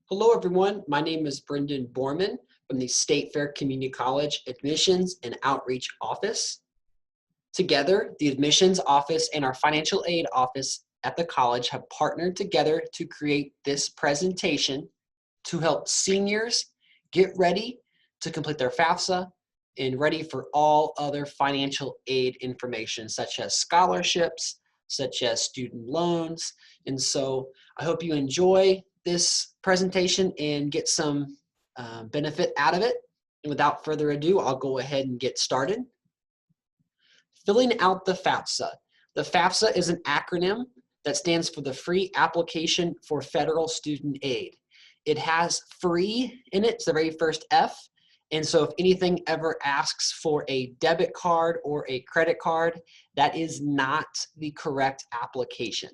Hello, everyone. My name is Brendan Borman from the State Fair Community College Admissions and Outreach Office. Together, the Admissions Office and our Financial Aid Office at the college have partnered together to create this presentation to help seniors get ready to complete their FAFSA and ready for all other financial aid information, such as scholarships, such as student loans. And so I hope you enjoy this presentation and get some benefit out of it. And without further ado, I'll go ahead and get started. Filling out the FAFSA. The FAFSA is an acronym that stands for the Free Application for Federal Student Aid. It has free in it, it's the very first F. And so if anything ever asks for a debit card or a credit card, that is not the correct application.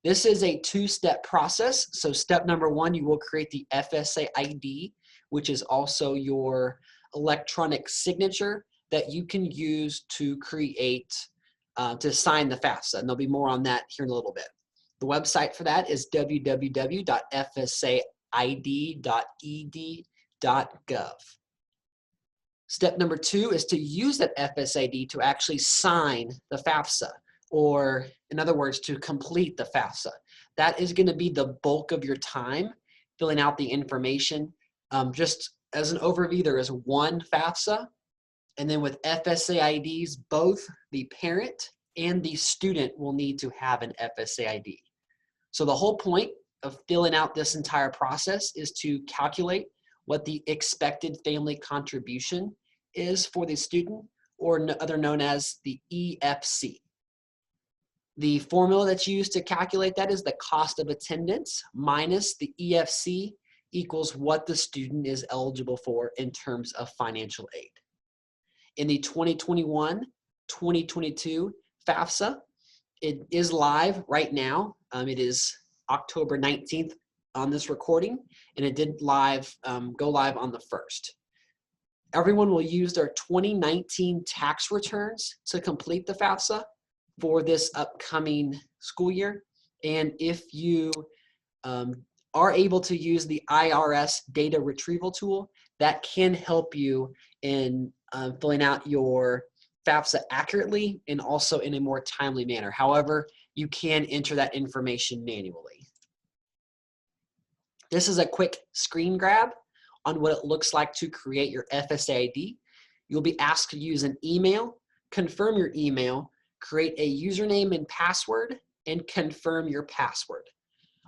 This is a two-step process. So step number one, you will create the FSA ID, which is also your electronic signature that you can use to create, to sign the FAFSA. And there'll be more on that here in a little bit. The website for that is www.fsaid.ed.gov. Step number two is to use that FSAID to actually sign the FAFSA, or in other words, to complete the FAFSA. That is going to be the bulk of your time filling out the information. Just as an overview, there is one FAFSA, and then with FSAIDs, both the parent and the student will need to have an FSAID. So the whole point of filling out this entire process is to calculate what the expected family contribution is for the student, or other known as the EFC. The formula that's used to calculate that is the cost of attendance minus the EFC equals what the student is eligible for in terms of financial aid. In the 2021-2022 FAFSA, it is live right now. It is October 19th on this recording, and it did go live on the 1st. Everyone will use their 2019 tax returns to complete the FAFSA for this upcoming school year. And if you are able to use the IRS data retrieval tool, that can help you in filling out your FAFSA accurately and also in a more timely manner. However, you can enter that information manually. This is a quick screen grab on what it looks like to create your FSAID. You'll be asked to use an email, confirm your email, create a username and password, and confirm your password.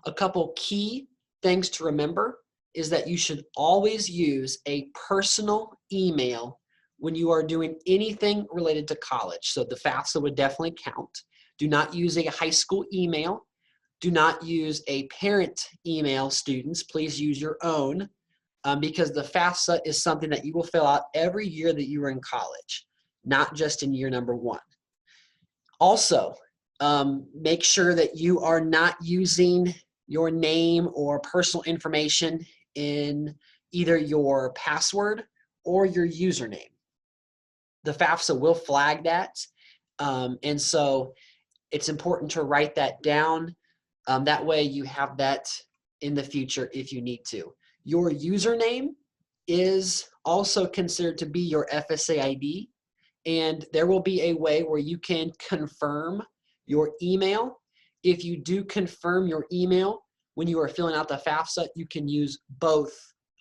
A couple key things to remember is that you should always use a personal email when you are doing anything related to college. So the FAFSA would definitely count. Do not use a high school email. Do not use a parent email, students. Please use your own, because the FAFSA is something that you will fill out every year that you are in college, not just in year number one. Also, make sure that you are not using your name or personal information in either your password or your username. The FAFSA will flag that, and so it's important to write that down. That way you have that in the future if you need to. Your username is also considered to be your FSAID, and there will be a way where you can confirm your email. If you do confirm your email when you are filling out the FAFSA, you can use both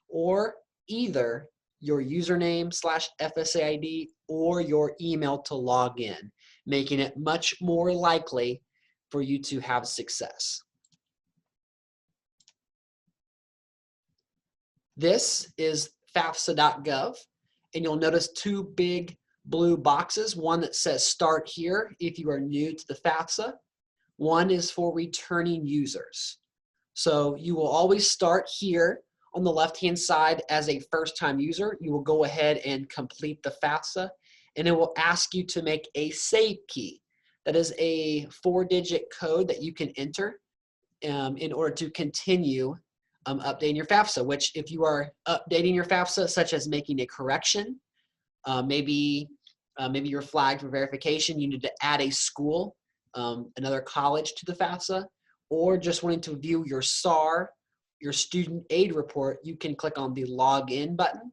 or either your username / FSAID or your email to log in, making it much more likely for you to have success. This is FAFSA.gov, and you'll notice two big blue boxes, one that says start here if you are new to the FAFSA. One is for returning users. So you will always start here on the left-hand side as a first-time user. You will go ahead and complete the FAFSA, and it will ask you to make a save key. That is a 4-digit code that you can enter in order to continue updating your FAFSA, which if you are updating your FAFSA, such as making a correction, maybe you're flagged for verification, you need to add a school, another college to the FAFSA, or just wanting to view your SAR your student aid report, you can click on the login button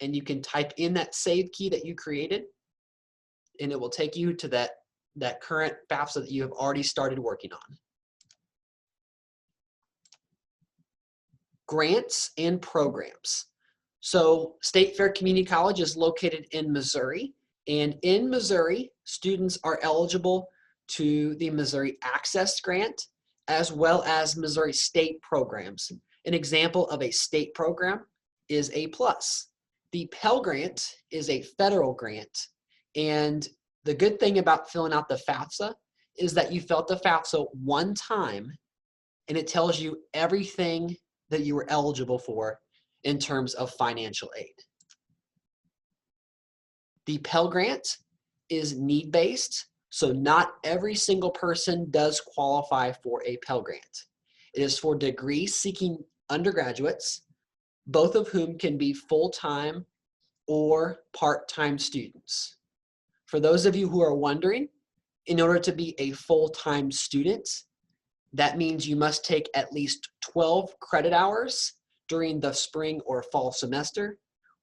and you can type in that save key that you created, and it will take you to that current FAFSA that you have already started working on. Grants and programs. So State Fair Community College is located in Missouri, and in Missouri, students are eligible to the Missouri Access Grant as well as Missouri state programs. An example of a state program is A+. The Pell Grant is a federal grant, and the good thing about filling out the FAFSA is that you filled the FAFSA one time and it tells you everything that you were eligible for in terms of financial aid. The Pell Grant is need-based, so not every single person does qualify for a Pell Grant. It is for degree-seeking undergraduates, both of whom can be full-time or part-time students. For those of you who are wondering, in order to be a full-time student, that means you must take at least 12 credit hours during the spring or fall semester,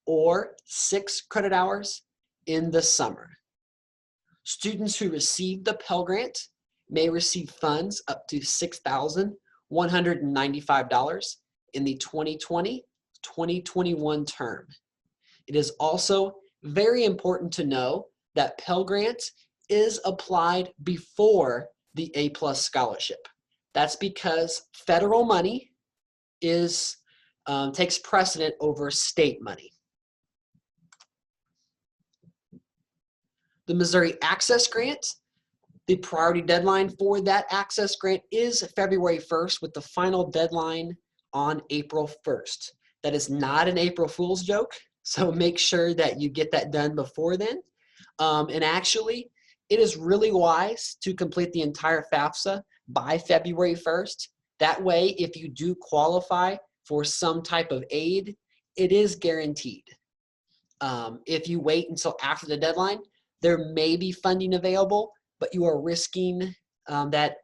or 6 credit hours in the summer. Students who receive the Pell Grant may receive funds up to $6,195 in the 2020-2021 term. It is also very important to know that Pell Grant is applied before the A+ scholarship. That's because federal money takes precedent over state money. The Missouri Access Grant, the priority deadline for that Access Grant is February 1st with the final deadline on April 1st. That is not an April Fool's joke, so make sure that you get that done before then. And actually, it is really wise to complete the entire FAFSA by February 1st. That way, if you do qualify for some type of aid, it is guaranteed. If you wait until after the deadline, there may be funding available, but you are risking that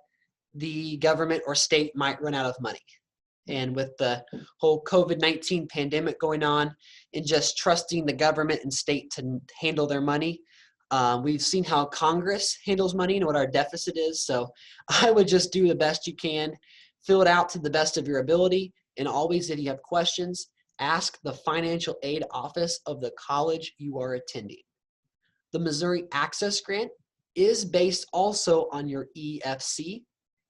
the government or state might run out of money. And with the whole COVID-19 pandemic going on and just trusting the government and state to handle their money, we've seen how Congress handles money and what our deficit is. So I would just do the best you can, fill it out to the best of your ability, and always, if you have questions, ask the financial aid office of the college you are attending. The Missouri Access Grant is based also on your EFC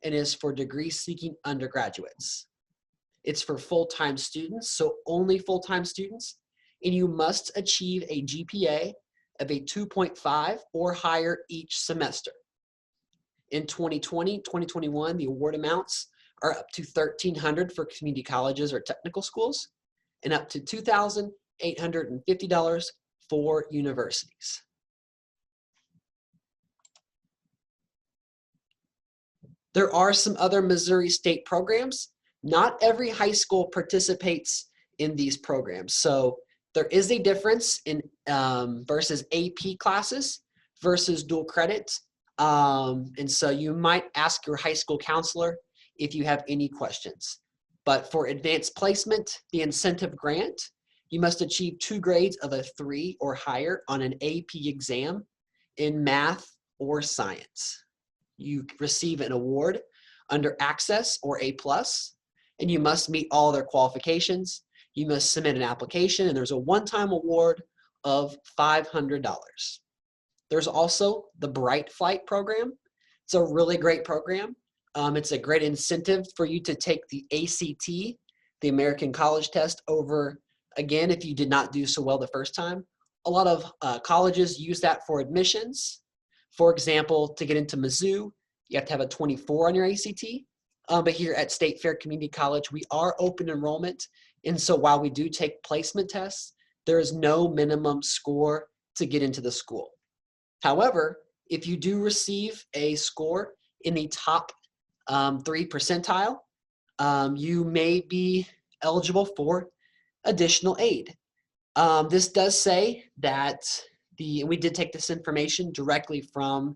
and is for degree-seeking undergraduates. It's for full-time students, so only full-time students, and you must achieve a GPA of a 2.5 or higher each semester. In 2020-2021, the award amounts are up to $1,300 for community colleges or technical schools, and up to $2,850 for universities. There are some other Missouri state programs. Not every high school participates in these programs. So there is a difference in versus AP classes versus dual credit. And so you might ask your high school counselor if you have any questions. But for advanced placement, the incentive grant, you must achieve 2 grades of a 3 or higher on an AP exam in math or science. You receive an award under Access or A+, and you must meet all their qualifications. You must submit an application, and there's a one-time award of $500. There's also the Bright Flight program. It's a really great program. It's a great incentive for you to take the ACT, the American College Test, over again if you did not do so well the first time. A lot of colleges use that for admissions. For example, to get into Mizzou, you have to have a 24 on your ACT. But here at State Fair Community College, we are open enrollment. And so while we do take placement tests, there is no minimum score to get into the school. However, if you do receive a score in the top 3 percentile, you may be eligible for additional aid. This does say that we did take this information directly from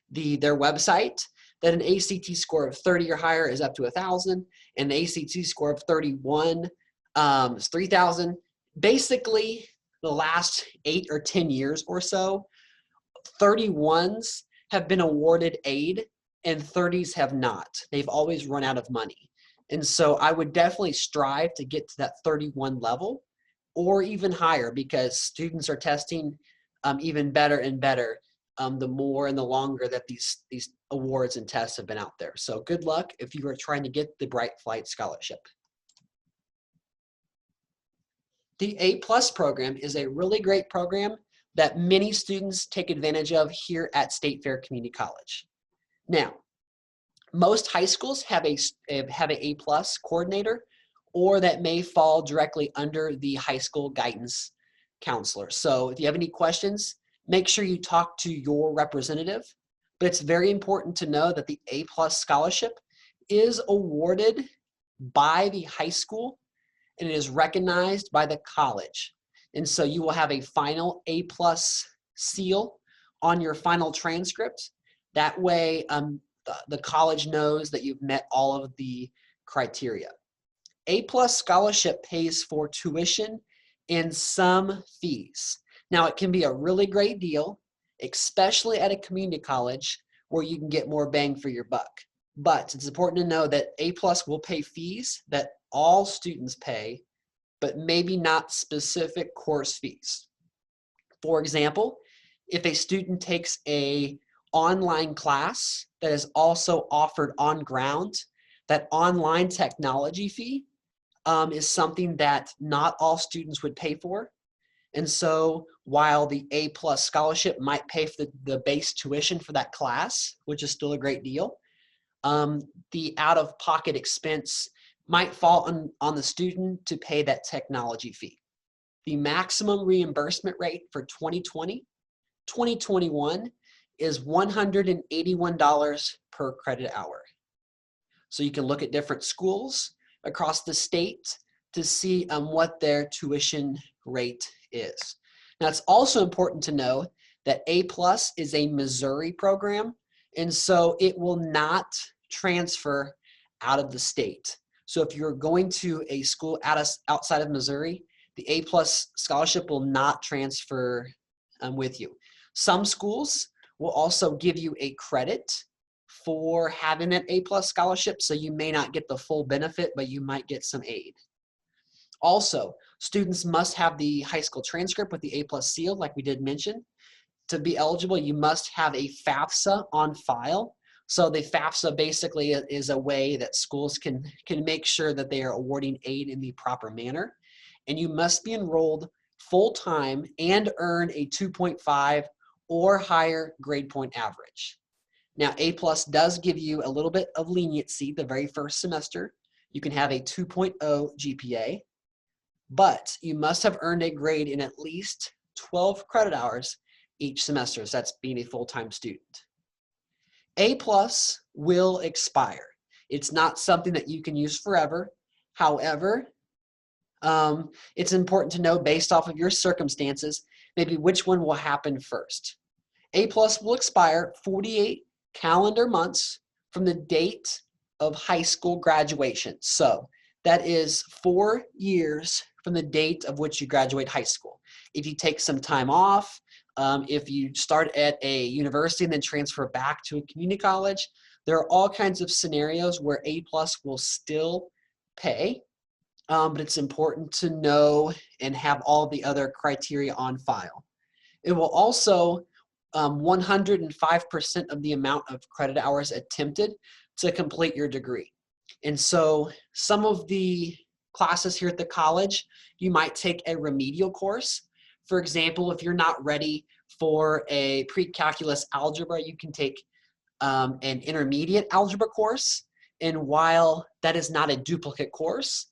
their website, that an ACT score of 30 or higher is up to 1,000, and the ACT score of 31 is 3,000. Basically, the last 8 or 10 years or so, 31s have been awarded aid and 30s have not. They've always run out of money. And so I would definitely strive to get to that 31 level or even higher, because students are testing even better and better the more and the longer that these awards and tests have been out there. So good luck if you are trying to get the Bright Flight Scholarship. The A+ program is a really great program that many students take advantage of here at State Fair Community College. Now, most high schools have a A+ coordinator, or that may fall directly under the high school guidance counselor. So if you have any questions, make sure you talk to your representative. But it's very important to know that the A+ scholarship is awarded by the high school and it is recognized by the college. And so you will have a final A+ seal on your final transcript. That way the college knows that you've met all of the criteria. A+ scholarship pays for tuition and some fees. Now, it can be a really great deal, especially at a community college where you can get more bang for your buck. But it's important to know that A+ will pay fees that all students pay, but maybe not specific course fees. For example, if a student takes an online class that is also offered on ground, that online technology fee is something that not all students would pay for. And so while the A+ scholarship might pay for the base tuition for that class, which is still a great deal, the out-of-pocket expense might fall on the student to pay that technology fee. The maximum reimbursement rate for 2020-2021 is $181 per credit hour. So you can look at different schools across the state to see what their tuition rate is. Now, it's also important to know that A+ is a Missouri program, and so it will not transfer out of the state. So if you're going to a school outside of Missouri, the A+ scholarship will not transfer with you. Some schools will also give you a credit for having that A+ scholarship, so you may not get the full benefit, but you might get some aid. Also, students must have the high school transcript with the A+ seal, like we did mention. To be eligible, you must have a FAFSA on file. So the FAFSA basically is a way that schools can make sure that they are awarding aid in the proper manner. And you must be enrolled full-time and earn a 2.5 or higher grade point average. Now, A+ does give you a little bit of leniency the very first semester. You can have a 2.0 GPA, but you must have earned a grade in at least 12 credit hours each semester. So that's being a full-time student. A+ will expire. It's not something that you can use forever. However, it's important to know, based off of your circumstances, maybe which one will happen first. A+ will expire 48 calendar months from the date of high school graduation. So that is 4 years from the date of which you graduate high school. If you take some time off, if you start at a university and then transfer back to a community college, there are all kinds of scenarios where A+ will still pay, but it's important to know and have all the other criteria on file. It will also 105% of the amount of credit hours attempted to complete your degree. And so some of the classes here at the college, you might take a remedial course. For example, if you're not ready for a pre-calculus algebra, you can take an intermediate algebra course. And while that is not a duplicate course,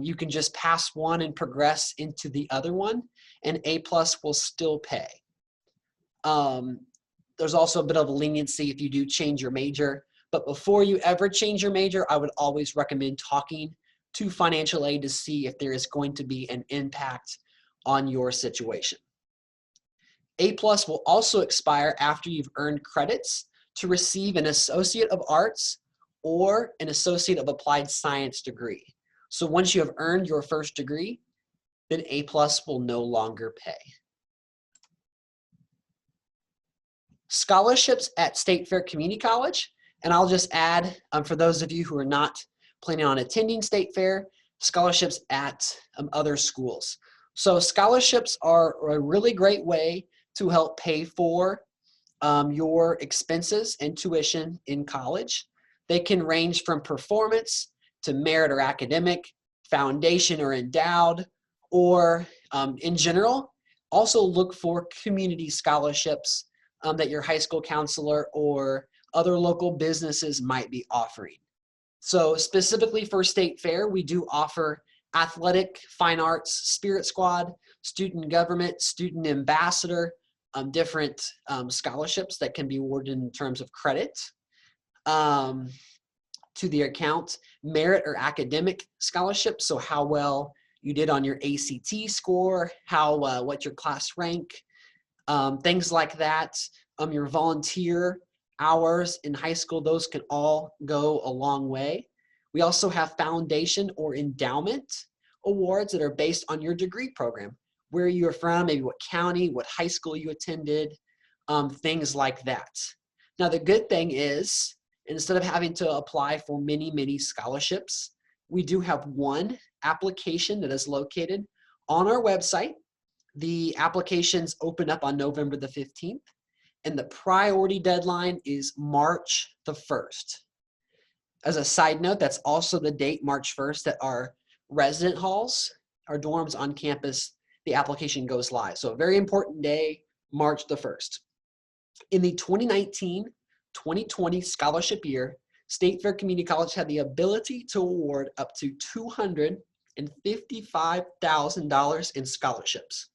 you can just pass one and progress into the other one, and A+ will still pay. There's also a bit of leniency if you do change your major, but before you ever change your major, I would always recommend talking to financial aid to see if there is going to be an impact on your situation. A+ will also expire after you've earned credits to receive an Associate of Arts or an Associate of Applied Science degree. So once you have earned your first degree, then A+ will no longer pay. Scholarships at State Fair Community College, and I'll just add, for those of you who are not planning on attending State Fair, scholarships at other schools. So scholarships are a really great way to help pay for your expenses and tuition in college. They can range from performance to merit or academic, foundation or endowed, or in general, also look for community scholarships that your high school counselor or other local businesses might be offering. So specifically for State Fair, we do offer athletic, fine arts, spirit squad, student government, student ambassador, different scholarships that can be awarded in terms of credit to the account, merit or academic scholarships, so how well you did on your ACT score, what your class rank, things like that. Your volunteer hours in high school, those can all go a long way. We also have foundation or endowment awards that are based on your degree program, where you're from, maybe what county, what high school you attended, things like that. Now the good thing is, instead of having to apply for many scholarships, we do have one application that is located on our website. The applications open up on November the 15th, and the priority deadline is March the 1st. As a side note, that's also the date, March 1st, that our resident halls, our dorms on campus, the application goes live. So a very important day, March the 1st. In the 2019-2020 scholarship year, State Fair Community College had the ability to award up to $255,000 in scholarships.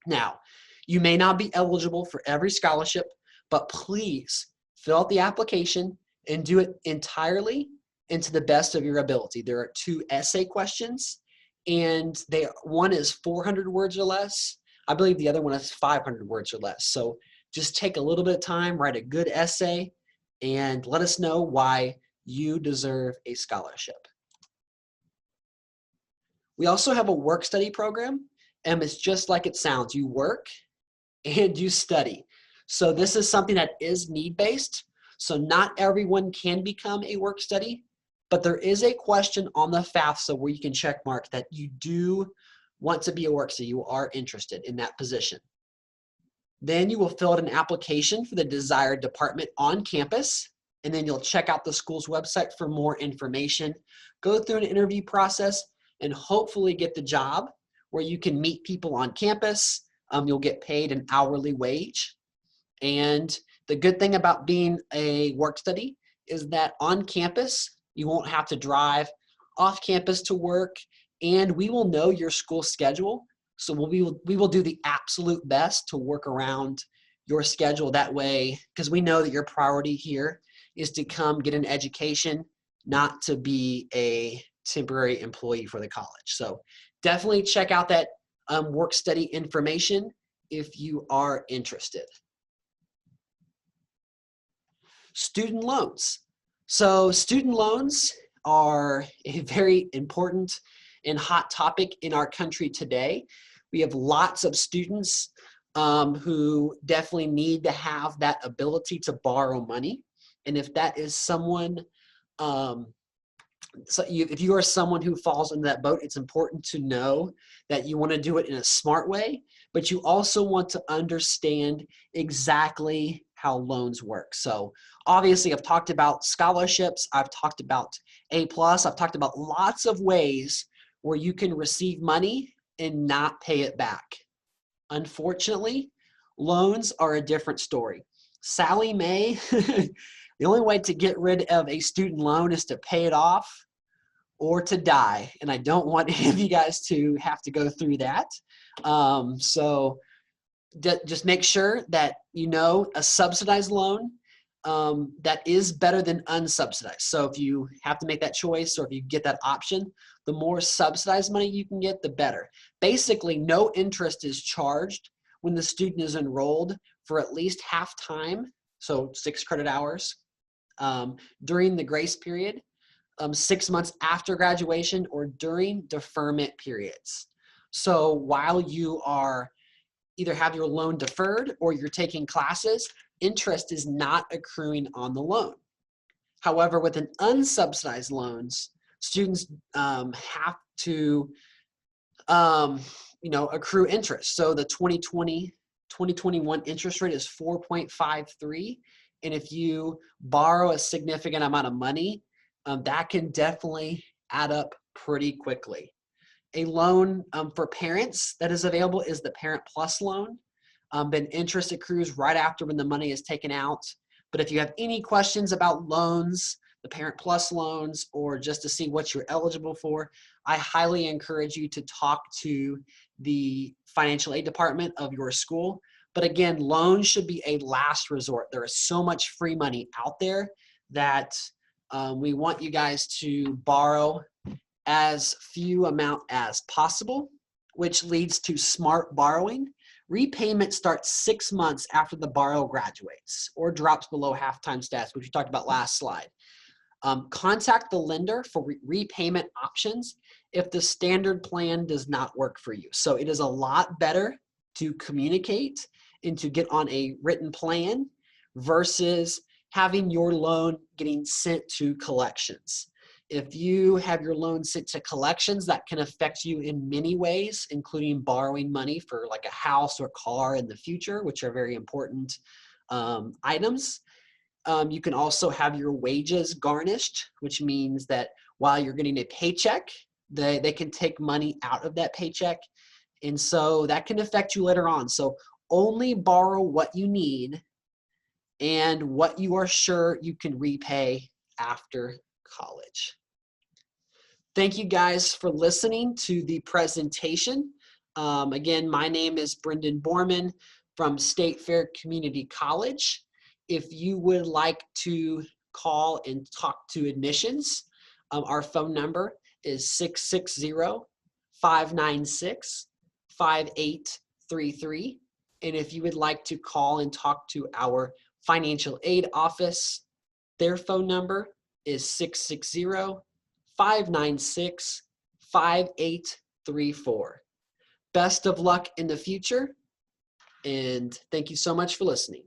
Now, you may not be eligible for every scholarship, but please fill out the application and do it entirely and to the best of your ability. There are 2 essay questions, and one is 400 words or less. I believe the other one is 500 words or less. So just take a little bit of time, write a good essay, and let us know why you deserve a scholarship. We also have a work study program, and it's just like it sounds. You work and you study. So this is something that is need-based. So not everyone can become a work study, but there is a question on the FAFSA where you can check mark that you do want to be a work study. You are interested in that position. Then you will fill out an application for the desired department on campus, and then you'll check out the school's website for more information, go through an interview process, and hopefully get the job where you can meet people on campus. You'll get paid an hourly wage. And the good thing about being a work study is that on campus, you won't have to drive off campus to work, and we will know your school schedule. So we will do the absolute best to work around your schedule that way, because we know that your priority here is to come get an education, not to be a temporary employee for the college. So definitely check out that work study information if you are interested. Student loans. So student loans are a very important and hot topic in our country today. We have lots of students who definitely need to have that ability to borrow money. And if that is someone, if you are someone who falls into that boat, it's important to know that you want to do it in a smart way, but you also want to understand exactly how loans work. So obviously I've talked about scholarships, I've talked about A+, I've talked about lots of ways where you can receive money and not pay it back. Unfortunately, loans are a different story. Sally Mae, the only way to get rid of a student loan is to pay it off or to die. And I don't want any of you guys to have to go through that. So just make sure that you know a subsidized loan that is better than unsubsidized. So if you have to make that choice, or if you get that option, the more subsidized money you can get, the better. Basically, no interest is charged when the student is enrolled for at least half time. so 6 credit hours. During the grace period, 6 months after graduation, or during deferment periods. So while you are either have your loan deferred or you're taking classes, interest is not accruing on the loan. However, with an unsubsidized loans, students have to accrue interest. So the 2021 interest rate is 4.53. And if you borrow a significant amount of money, that can definitely add up pretty quickly. A loan for parents that is available is the Parent Plus loan. Then interest accrues right after when the money is taken out. But if you have any questions about loans, the Parent Plus loans, or just to see what you're eligible for, I highly encourage you to talk to the financial aid department of your school. But again, loans should be a last resort. There is so much free money out there that we want you guys to borrow as few amount as possible, which leads to smart borrowing. Repayment starts 6 months after the borrower graduates or drops below half-time status, which we talked about last slide. Contact the lender for repayment options if the standard plan does not work for you. So it is a lot better to communicate and to get on a written plan versus having your loan getting sent to collections. If you have your loan sent to collections, that can affect you in many ways, including borrowing money for like a house or car in the future, which are very important items. You can also have your wages garnished, which means that while you're getting a paycheck, they can take money out of that paycheck. And so that can affect you later on. So only borrow what you need and what you are sure you can repay after college. Thank you guys for listening to the presentation. Again, my name is Brendan Borman from State Fair Community College. If you would like to call and talk to admissions, our phone number is 660-596-5833. And if you would like to call and talk to our financial aid office, their phone number is 660-596-5834. Best of luck in the future, and thank you so much for listening.